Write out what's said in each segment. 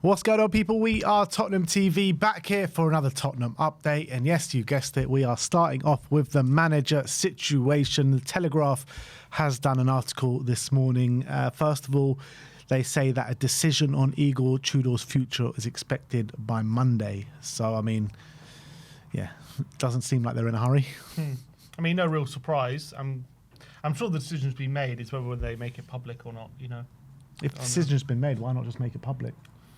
What's going on, people? We are Tottenham TV, back here for another Tottenham update. And yes, you guessed it, we are starting off with the manager situation. The Telegraph has done an article this morning. First of all, they say that a decision on Igor Tudor's future is expected by Monday. So, I mean, yeah, it doesn't seem like they're in a hurry. I mean, no real surprise. I'm sure the decision's been made. It's whether they make it public or not, you know. If the decision's been made, why not just make it public?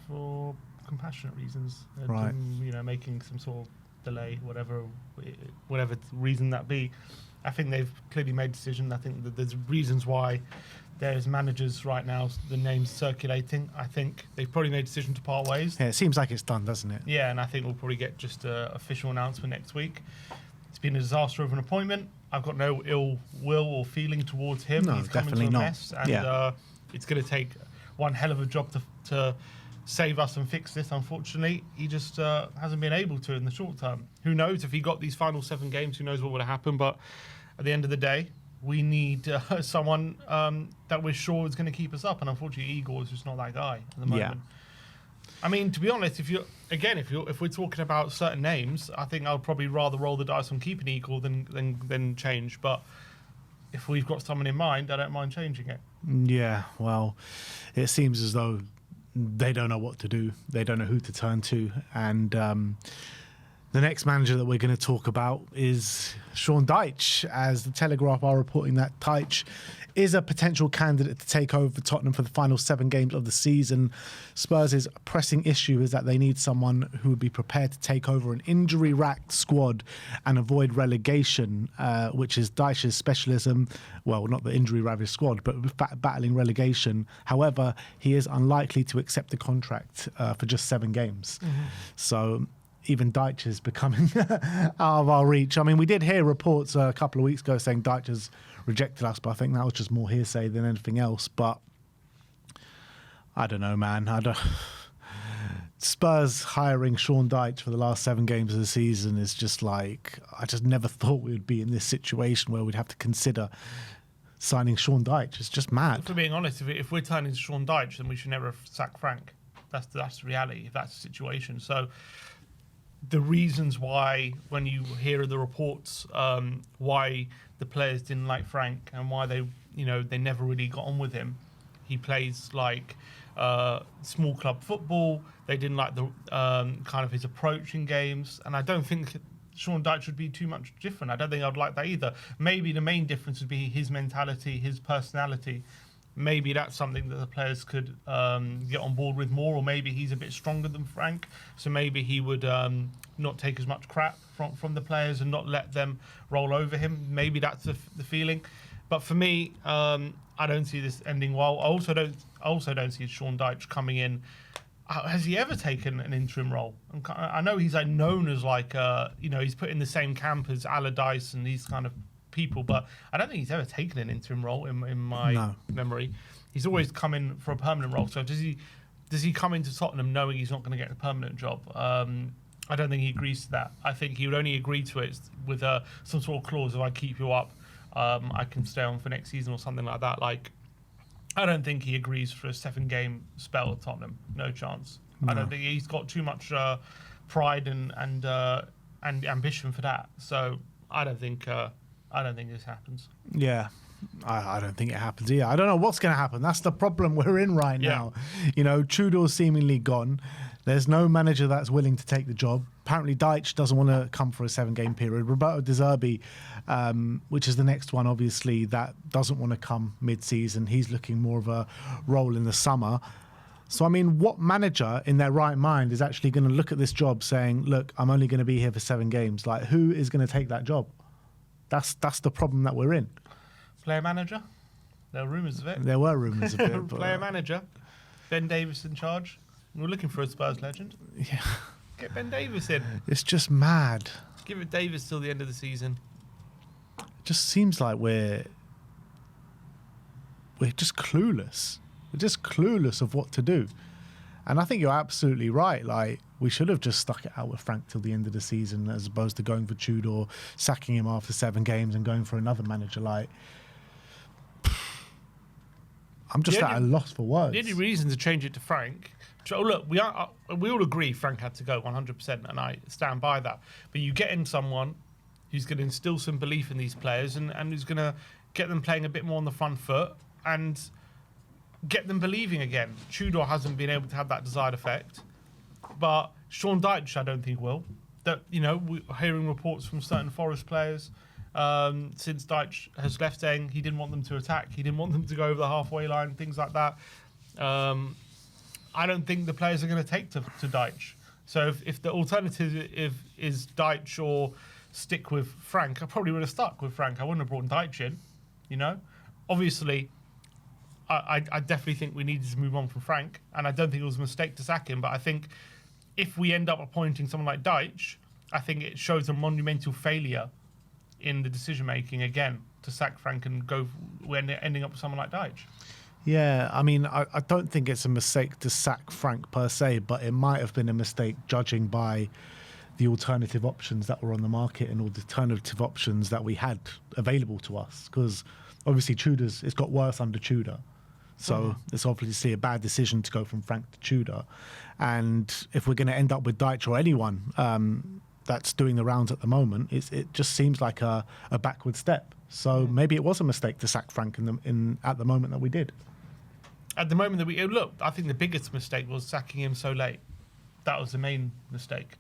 For compassionate reasons, right? You know, making some sort of delay, whatever reason that be. I think they've clearly made a decision. I think that there's reasons why there's managers right now, the names circulating. I think they've probably made a decision to part ways. Yeah, it seems like it's done, doesn't it? Yeah, and I think we'll probably get just an official announcement next week. It's been a disaster of an appointment. I've got no ill will or feeling towards him. No, He's definitely come into a not. mess, and yeah. It's going to take one hell of a job to save us and fix this. Unfortunately, he just hasn't been able to in the short term. Who knows if he got these final 7 games? Who knows what would have happened? But at the end of the day, we need someone that we're sure is going to keep us up. And unfortunately, Igor is just not that guy at the moment. Yeah. I mean, to be honest, if we're talking about certain names, I think I'll probably rather roll the dice on keeping Igor than change. But if we've got someone in mind, I don't mind changing it. Yeah, well, it seems as though they don't know what to do. They don't know who to turn to. And the next manager that we're going to talk about is Sean Dyche, as the Telegraph are reporting that Dyche is a potential candidate to take over for Tottenham for the final 7 games of the season. Spurs' pressing issue is that they need someone who would be prepared to take over an injury-racked squad and avoid relegation, which is Dyche's specialism. Well, not the injury-ravaged squad, but battling relegation. However, he is unlikely to accept the contract for just 7 games. Mm-hmm. So even Dyche is becoming out of our reach. I mean, we did hear reports a couple of weeks ago saying Dyche has rejected us, but I think that was just more hearsay than anything else. But I don't know, man. Spurs hiring Sean Dyche for the last 7 games of the season is just like, I just never thought we would be in this situation where we'd have to consider signing Sean Dyche. It's just mad. For being honest, if we're turning to Sean Dyche, then we should never sack Frank. That's the reality, if that's the situation. So the reasons why, when you hear the reports, why the players didn't like Frank and why they never really got on with him. He plays like small club football. They didn't like the kind of his approach in games, and I don't think Sean Dyche would be too much different. I don't think I'd like that either. Maybe the main difference would be his mentality, his personality. Maybe that's something that the players could get on board with more, or maybe he's a bit stronger than Frank, so maybe he would not take as much crap from the players and not let them roll over him. Maybe that's the feeling. But for me, I don't see this ending well. I also don't see Sean Dyche coming in. Has he ever taken an interim role? I know he's known as he's put in the same camp as Allardyce and these kind of people, but I don't think he's ever taken an interim role in my memory. He's always come in for a permanent role. So does he come into Tottenham knowing he's not going to get a permanent job? I don't think he agrees to that. I think he would only agree to it with some sort of clause: if I keep you up, I can stay on for next season or something like that. Like, I don't think he agrees for a 7-game spell at Tottenham. No chance. No. I don't think he's got too much pride and ambition for that. So I don't think this happens. Yeah, I don't think it happens either. I don't know what's going to happen. That's the problem we're in right now. You know, Tudor's seemingly gone. There's no manager that's willing to take the job. Apparently, Dyche doesn't want to come for a 7-game period. Roberto De Zerbi, which is the next one, obviously, that doesn't want to come mid-season. He's looking more of a role in the summer. So, I mean, what manager in their right mind is actually going to look at this job saying, look, I'm only going to be here for 7 games? Like, who is going to take that job? That's the problem that we're in. Player manager? There were rumours of it. There were rumours of it. Player manager. Ben Davies in charge. We're looking for a Spurs legend. Yeah. Get Ben Davies in. It's just mad. Give it Davies till the end of the season. It just seems like we're just clueless. We're just clueless of what to do. And I think you're absolutely right. Like, we should have just stuck it out with Frank till the end of the season, as opposed to going for Tudor, sacking him after 7 games and going for another manager. Like, I'm just at a loss for words. The only reason to change it to Frank, So look, we all agree Frank had to go 100%, and I stand by that. But you get in someone who's going to instill some belief in these players and who's going to get them playing a bit more on the front foot and get them believing again. Tudor hasn't been able to have that desired effect, but Sean Dyche I don't think will. That, you know, we're hearing reports from certain Forest players since Dyche has left saying he didn't want them to attack, he didn't want them to go over the halfway line, things like that. I don't think the players are going to take to Dyche. So if the alternative is Dyche or stick with Frank, I probably would have stuck with Frank. I wouldn't have brought Dyche in, you know. Obviously, I definitely think we needed to move on from Frank, and I don't think it was a mistake to sack him. But I think if we end up appointing someone like Dyche, I think it shows a monumental failure in the decision making again to sack Frank and go when ending up with someone like Dyche. Yeah, I mean, I don't think it's a mistake to sack Frank per se, but it might have been a mistake judging by the alternative options that were on the market and all the alternative options that we had available to us. Because obviously it's got worse under Tudor. So it's obviously a bad decision to go from Frank to Tudor. And if we're going to end up with Dyche or anyone that's doing the rounds at the moment, it just seems like a backward step. So maybe it was a mistake to sack Frank at the moment that we did. At the moment that I think the biggest mistake was sacking him so late. That was the main mistake.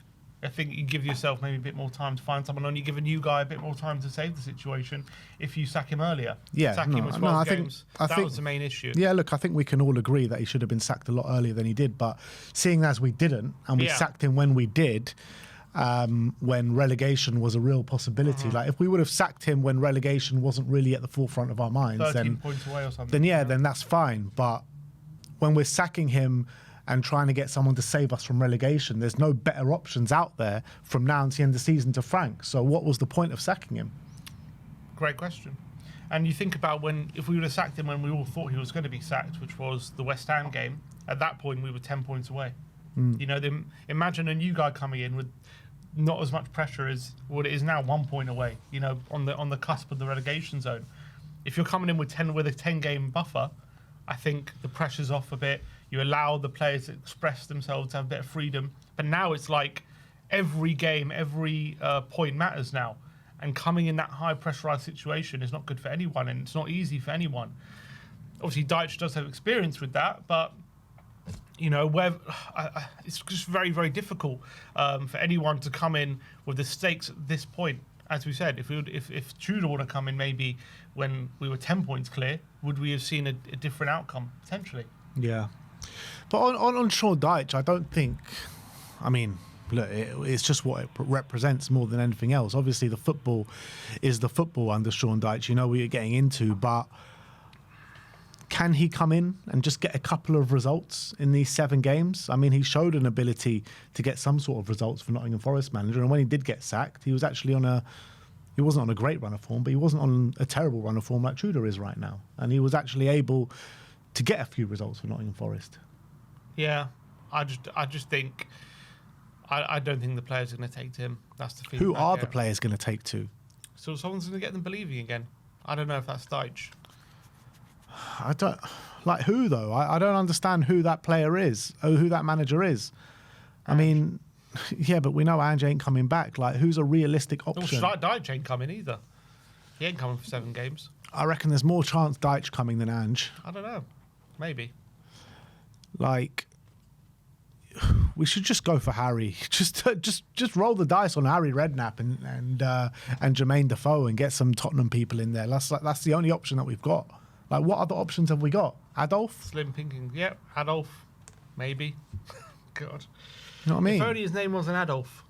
I think you give yourself maybe a bit more time to find someone on. You give a new guy a bit more time to save the situation if you sack him earlier. Yeah, sack him with 12 games. That was the main issue. Yeah, look, I think we can all agree that he should have been sacked a lot earlier than he did. But seeing as we didn't, and we sacked him when we did, when relegation was a real possibility. Like if we would have sacked him when relegation wasn't really at the forefront of our minds, 13 points away or something. Then that's fine. But when we're sacking him and trying to get someone to save us from relegation, there's no better options out there from now until the end of the season to Frank. So what was the point of sacking him? Great question. And you think about if we would have sacked him when we all thought he was going to be sacked, which was the West Ham game, at that point we were 10 points away. You know, imagine a new guy coming in with not as much pressure as what it is now, 1 point away, you know, on the cusp of the relegation zone. If you're coming in with a 10-game buffer, I think the pressure's off a bit. You allow the players to express themselves, to have a bit of freedom. But now it's like every game, every point matters now. And coming in that high pressurized situation is not good for anyone, and it's not easy for anyone. Obviously, Dyche does have experience with that, but you know, it's just very, very difficult for anyone to come in with the stakes at this point. As we said, if Tudor would have come in maybe when we were 10 points clear, would we have seen a different outcome potentially? Yeah. But on Sean Dyche, I don't think. I mean, look, it's just what it represents more than anything else. Obviously, the football is the football under Sean Dyche. You know what you're getting into, but can he come in and just get a couple of results in these 7 games? I mean, he showed an ability to get some sort of results for Nottingham Forest manager, and when he did get sacked, he was actually he wasn't on a great run of form, but he wasn't on a terrible run of form like Tudor is right now, and he was actually able to get a few results for Nottingham Forest. Yeah, I just think I don't think the players are going to take to him. That's the feedback. Who are the players going to take to? So someone's going to get them believing again. I don't know if that's Dyche. I don't like who though. I don't understand who that player is or who that manager is. I mean, yeah, but we know Ange ain't coming back. Like, who's a realistic option? Well, Dyche ain't coming either. He ain't coming for 7 games. I reckon there's more chance Dyche coming than Ange. I don't know. Maybe. Like, we should just go for Harry. Just roll the dice on Harry Redknapp and Jermaine Defoe and get some Tottenham people in there. That's the only option that we've got. Like, what other options have we got? Adolf? Slim Pinking. Yep, Adolf. Maybe. God. You know what I mean? If only his name wasn't Adolf.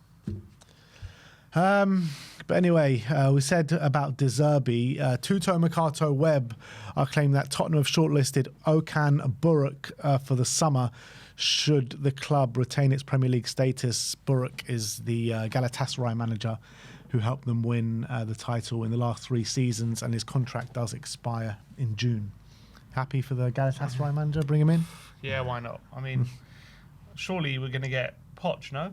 But anyway, we said about De Zerbi. Tuto Mercato Web are claiming that Tottenham have shortlisted Okan Buruk for the summer should the club retain its Premier League status. Buruk is the Galatasaray manager who helped them win the title in the last 3 seasons, and his contract does expire in June. Happy for the Galatasaray manager? Bring him in? Yeah, why not? I mean, surely we're going to get Poch, no?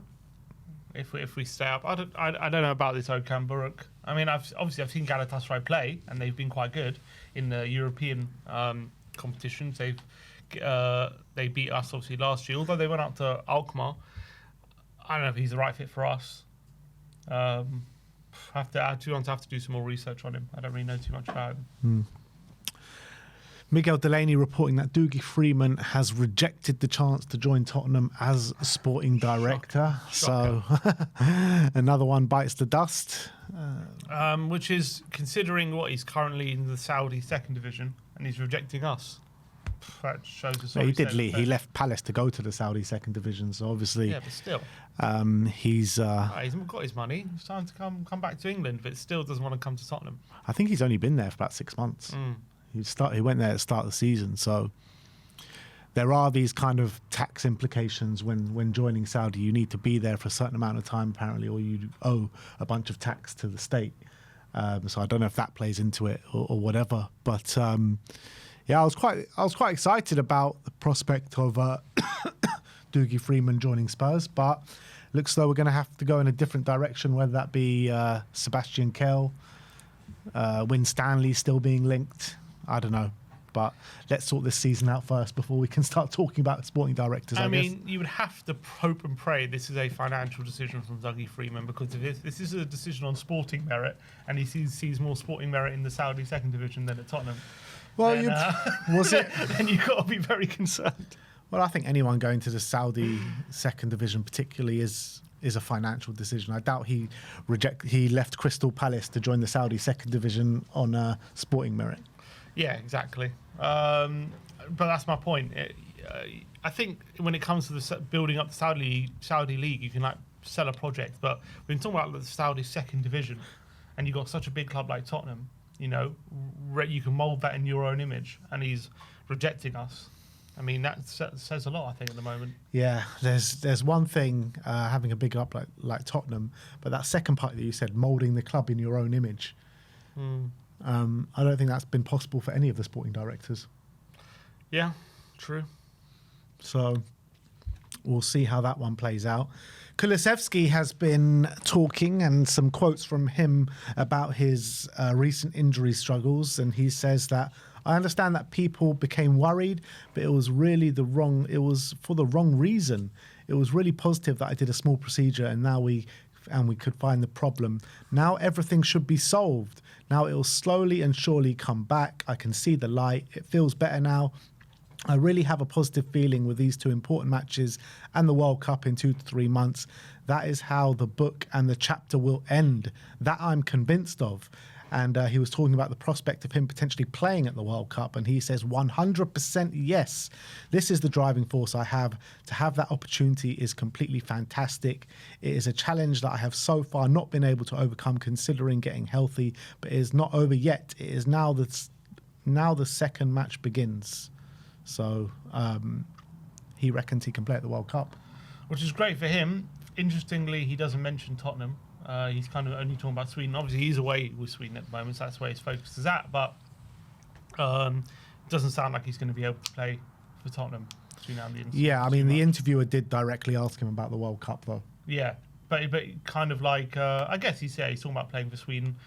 If we stay up, I don't know about this Okan Buruk. I mean, I've seen Galatasaray play, and they've been quite good in the European competitions. They've they beat us obviously last year. Although they went up to Alkmaar, I don't know if he's the right fit for us. I have to do some more research on him. I don't really know too much about him. Miguel Delaney reporting that Dougie Freeman has rejected the chance to join Tottenham as sporting director. Shocker. So another one bites the dust. Which is, considering what he's currently in the Saudi second division, and he's rejecting us. That shows us. Yeah, he did leave. He left Palace to go to the Saudi second division. So obviously, yeah, but still, he's got his money. It's time to come back to England, but still doesn't want to come to Tottenham. I think he's only been there for about 6 months. He went there at the start of the season. So there are these kind of tax implications when joining Saudi. You need to be there for a certain amount of time, apparently, or you owe a bunch of tax to the state. So I don't know if that plays into it or whatever. But yeah, I was quite excited about the prospect of Dougie Freeman joining Spurs, but looks though we're going to have to go in a different direction, whether that be Sebastian Kell, Win Stanley still being linked. I don't know. But let's sort this season out first before we can start talking about sporting directors, I guess. You would have to hope and pray this is a financial decision from Dougie Freeman, because if this is a decision on sporting merit and he sees more sporting merit in the Saudi second division than at Tottenham, well, then, was it? Then you've got to be very concerned. Well, I think anyone going to the Saudi second division particularly is a financial decision. I doubt he left Crystal Palace to join the Saudi second division on sporting merit. Yeah, exactly. But that's my point. I think when it comes to the building up the Saudi league, you can like sell a project. But when you're talking about the Saudi second division, and you've got such a big club like Tottenham, you know, you can mould that in your own image. And he's rejecting us. I mean, that says a lot, I think, at the moment. Yeah, there's one thing having a big up like Tottenham, but that second part that you said, moulding the club in your own image. I don't think that's been possible for any of the sporting directors. Yeah, true. So we'll see how that one plays out. Kulusevski has been talking, and some quotes from him about his recent injury struggles, and he says that, I understand that people became worried, but it was for the wrong reason. It was really positive that I did a small procedure, and now we could find the problem. Now everything should be solved. Now it will slowly and surely come back. I can see the light. It feels better now. I really have a positive feeling with these two important matches and the World Cup in 2 to 3 months. That is how the book and the chapter will end. That I'm convinced of. And he was talking about the prospect of him potentially playing at the World Cup. And he says 100% yes. This is the driving force I have. To have that opportunity is completely fantastic. It is a challenge that I have so far not been able to overcome, considering getting healthy. But it is not over yet. It is now the second match begins. So he reckons he can play at the World Cup. Which is great for him. Interestingly, he doesn't mention Tottenham. He's kind of only talking about Sweden. Obviously, he's away with Sweden at the moment, so that's where his focus is at. But it doesn't sound like he's going to be able to play for Tottenham between now and the end. Yeah, I mean, the interviewer did directly ask him about the World Cup, though. Yeah, but kind of like, I guess he's talking about playing for Sweden.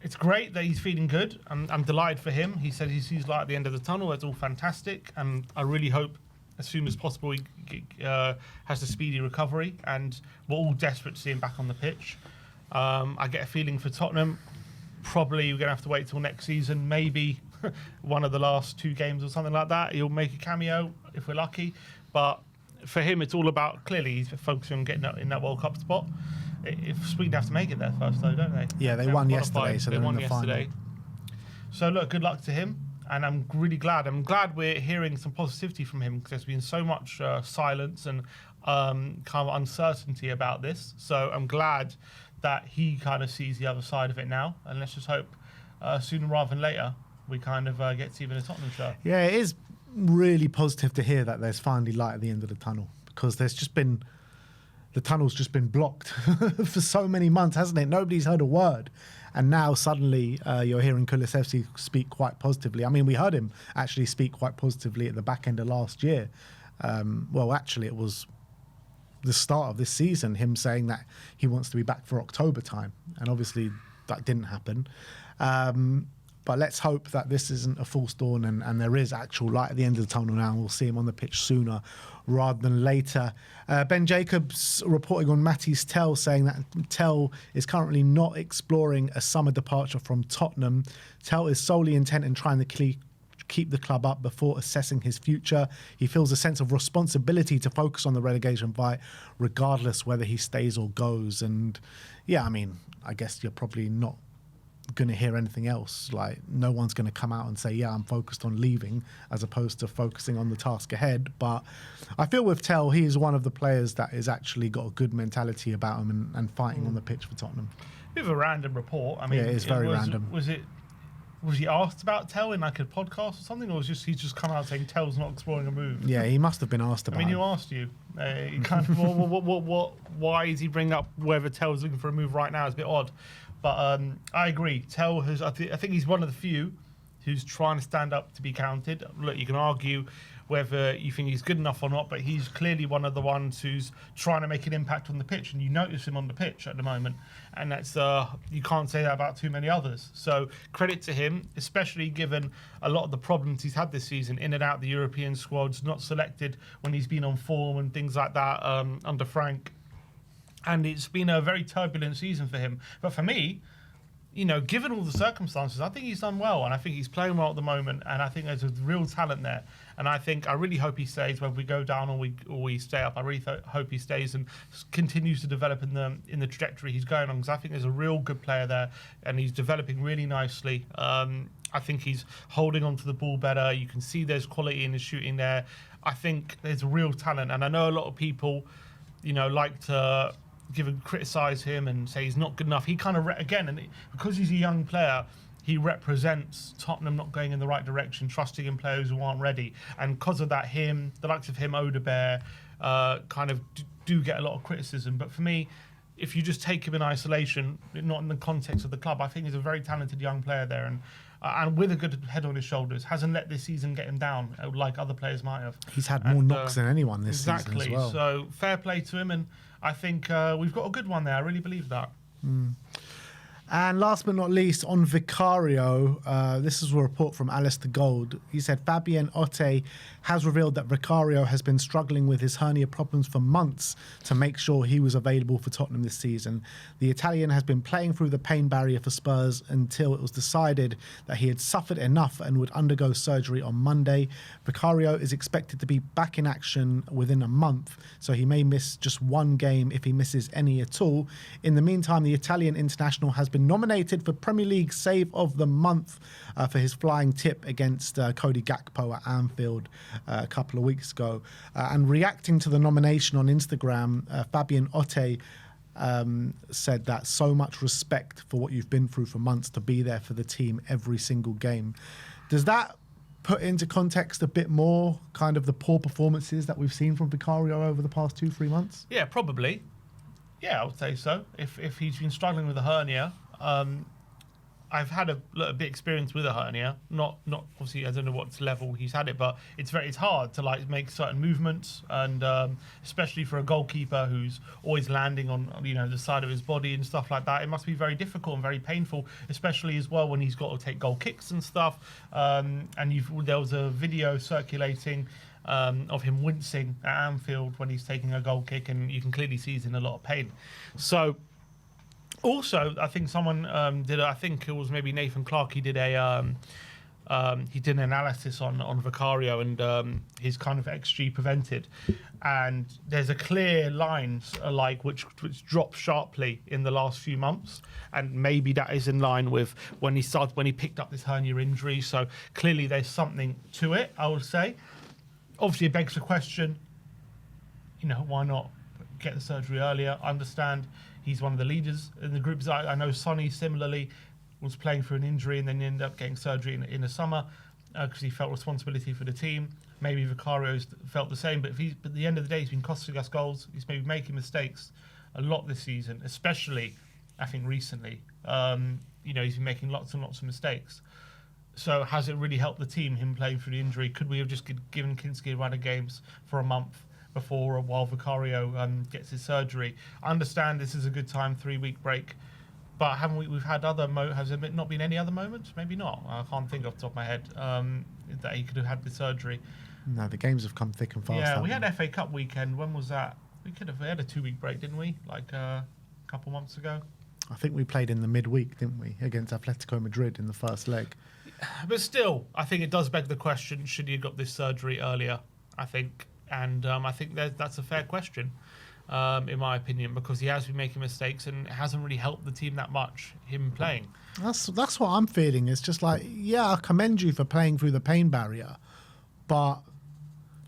It's great that he's feeling good. I'm delighted for him. He said he sees light at the end of the tunnel. It's all fantastic. And I really hope as soon as possible he has a speedy recovery. And we're all desperate to see him back on the pitch. I get a feeling for Tottenham, probably we're going to have to wait till next season. Maybe one of the last 2 games or something like that. He'll make a cameo if we're lucky. But for him, it's all about, clearly, he's focusing on getting in that World Cup spot. If Sweden have to make it there first, though, don't they? Yeah, they won yesterday, so they're in the final. So, look, good luck to him. And I'm really glad. I'm glad we're hearing some positivity from him, because there's been so much silence and kind of uncertainty about this. So I'm glad that he kind of sees the other side of it now. And let's just hope sooner rather than later we kind of get to see even a Tottenham shirt. Yeah, it is really positive to hear that there's finally light at the end of the tunnel, because the tunnel's just been blocked for so many months, hasn't it? Nobody's heard a word. And now suddenly you're hearing Kulusevski speak quite positively. I mean, we heard him actually speak quite positively at the back end of last year. Well, actually, it was the start of this season, him saying that he wants to be back for October time. And obviously that didn't happen. But let's hope that this isn't a false dawn and there is actual light at the end of the tunnel now, and we'll see him on the pitch sooner rather than later. Ben Jacobs reporting on Mattis Tel, saying that Tel is currently not exploring a summer departure from Tottenham. Tel is solely intent in trying to keep the club up before assessing his future. He feels a sense of responsibility to focus on the relegation fight, regardless whether he stays or goes. And yeah, I mean, I guess you're probably not going to hear anything else. Like, no one's going to come out and say, yeah, I'm focused on leaving, as opposed to focusing on the task ahead. But I feel with Tel, he is one of the players that has actually got a good mentality about him and fighting on the pitch for Tottenham. Bit of a random report. I mean, yeah, it's very random. Was he asked about Tel in like a podcast or something, or was he's just come out saying Tel's not exploring a move? Yeah, he must have been asked about. I mean, who asked you? You kind of, why is he bringing up whether Tel's looking for a move right now? It's a bit odd, but I agree. Tel has. I think he's one of the few who's trying to stand up to be counted. Look, you can argue whether you think he's good enough or not, but he's clearly one of the ones who's trying to make an impact on the pitch, and you notice him on the pitch at the moment, and that's you can't say that about too many others. So credit to him, especially given a lot of the problems he's had this season, in and out the European squads, not selected when he's been on form and things like that under Frank, and it's been a very turbulent season for him. But for me, you know, given all the circumstances, I think he's done well, and I think he's playing well at the moment, and I think there's a real talent there. And I really hope he stays, whether we go down or we stay up. I really hope he stays and continues to develop in the trajectory he's going on, because I think there's a real good player there, and he's developing really nicely. I think he's holding on to the ball better. You can see there's quality in his shooting there. I think there's real talent, and I know a lot of people, you know, like to criticise him and say he's not good enough. He kind of because he's a young player, he represents Tottenham not going in the right direction, trusting in players who aren't ready, and because of that, the likes of him, Odebear, kind of do get a lot of criticism. But for me, if you just take him in isolation, not in the context of the club, I think he's a very talented young player there, and with a good head on his shoulders, hasn't let this season get him down like other players might have. He's had more knocks than anyone this season as well. So fair play to him, and I think we've got a good one there. I really believe that. And last but not least, on Vicario, this is a report from Alistair Gold. He said Fabian Otte has revealed that Vicario has been struggling with his hernia problems for months to make sure he was available for Tottenham this season. The Italian has been playing through the pain barrier for Spurs until it was decided that he had suffered enough and would undergo surgery on Monday. Vicario is expected to be back in action within a month, so he may miss just one game if he misses any at all. In the meantime, the Italian international has been nominated for Premier League Save of the Month for his flying tip against Cody Gakpo at Anfield a couple of weeks ago. And reacting to the nomination on Instagram, Fabian Otte said that so much respect for what you've been through for months to be there for the team every single game. Does that put into context a bit more kind of the poor performances that we've seen from Vicario over the past 2-3 months? Yeah, probably. Yeah, I would say so. If he's been struggling with a hernia, I've had a bit experience with a hernia. Not obviously, I don't know what level he's had it, but it's hard to like make certain movements, and especially for a goalkeeper who's always landing on the side of his body and stuff like that. It must be very difficult and very painful, especially as well when he's got to take goal kicks and stuff. And there was a video circulating of him wincing at Anfield when he's taking a goal kick, and you can clearly see he's in a lot of pain. So. Also, I think someone I think it was maybe Nathan Clark. He did an analysis on Vicario and his kind of XG prevented, and there's a clear line which dropped sharply in the last few months, and maybe that is in line with when he picked up this hernia injury. So clearly there's something to it, I would say. Obviously, it begs the question, why not get the surgery earlier? I understand. He's one of the leaders in the group. I know Sonny similarly was playing through an injury and then ended up getting surgery in the summer because he felt responsibility for the team. Maybe Vicario's felt the same, but at the end of the day, he's been costing us goals. He's maybe making mistakes a lot this season, especially, I think, recently. He's been making lots and lots of mistakes. So has it really helped the team, him playing through the injury? Could we have just given Kinski a run of games for a month while Vicario gets his surgery? I understand this is a good time, 3-week break, But haven't we? We've had other. Has there not been any other moments? Maybe not. I can't think off the top of my head that he could have had the surgery. No, the games have come thick and fast. Yeah, we had FA Cup weekend. When was that? We had a 2-week break, didn't we? Like a couple months ago. I think we played in the midweek, didn't we, against Atletico Madrid in the first leg. But still, I think it does beg the question: should he have got this surgery earlier? I think, and I think that's a fair question, in my opinion, because he has been making mistakes and it hasn't really helped the team that much. Him playing. That's what I'm feeling. It's just like, yeah, I commend you for playing through the pain barrier, but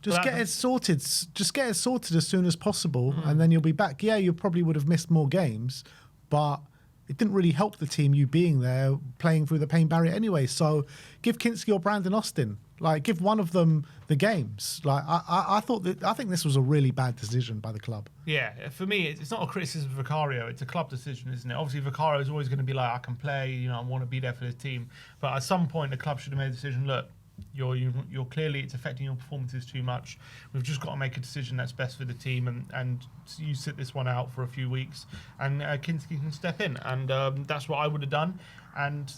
just get it sorted. Just get it sorted as soon as possible, and then you'll be back. Yeah, you probably would have missed more games, but it didn't really help the team, you being there, playing through the pain barrier anyway. So give Kinski or Brandon Austin, like, give one of them the games. Like, I think this was a really bad decision by the club. Yeah, for me, it's not a criticism of Vicario. It's a club decision, isn't it? Obviously, Vicario is always going to be like, I can play, I want to be there for the team. But at some point, the club should have made a decision. Look, you're clearly, it's affecting your performances too much. We've just got to make a decision that's best for the team, and you sit this one out for a few weeks, and Kinski can step in, and that's what I would have done. And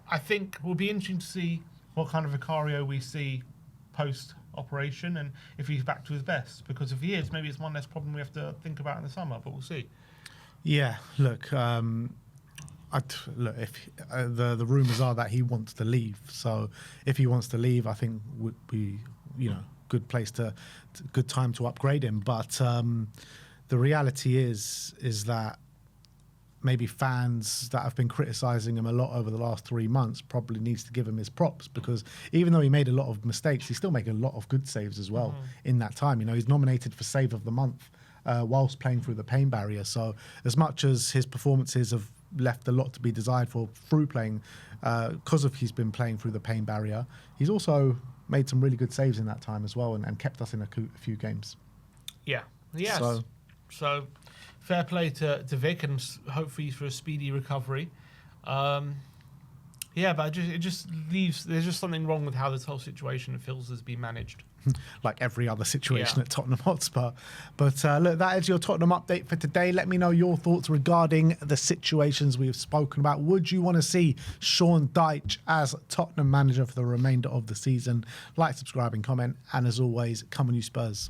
I think it will be interesting to see what kind of Vicario we see post operation, and if he's back to his best. Because if he is, maybe it's one less problem we have to think about in the summer. But we'll see. Yeah, look. If the rumours are that he wants to leave, so if he wants to leave, I think would be, good time to upgrade him. But the reality is that maybe fans that have been criticising him a lot over the last 3 months probably needs to give him his props, because even though he made a lot of mistakes, he's still making a lot of good saves as well in that time. He's nominated for Save of the Month whilst playing through the pain barrier. So as much as his performances have left a lot to be desired for through playing, because of he's been playing through the pain barrier, he's also made some really good saves in that time as well, and kept us in a few games. Yeah, yes. So fair play to Vic, and hopefully for a speedy recovery. But it just leaves. There's just something wrong with how this whole situation feels has been managed. Like every other situation at Tottenham Hotspur. But look, that is your Tottenham update for today. Let me know your thoughts regarding the situations we have spoken about. Would you want to see Sean Dyche as Tottenham manager for the remainder of the season? Like, subscribe and comment. And as always, come on you Spurs.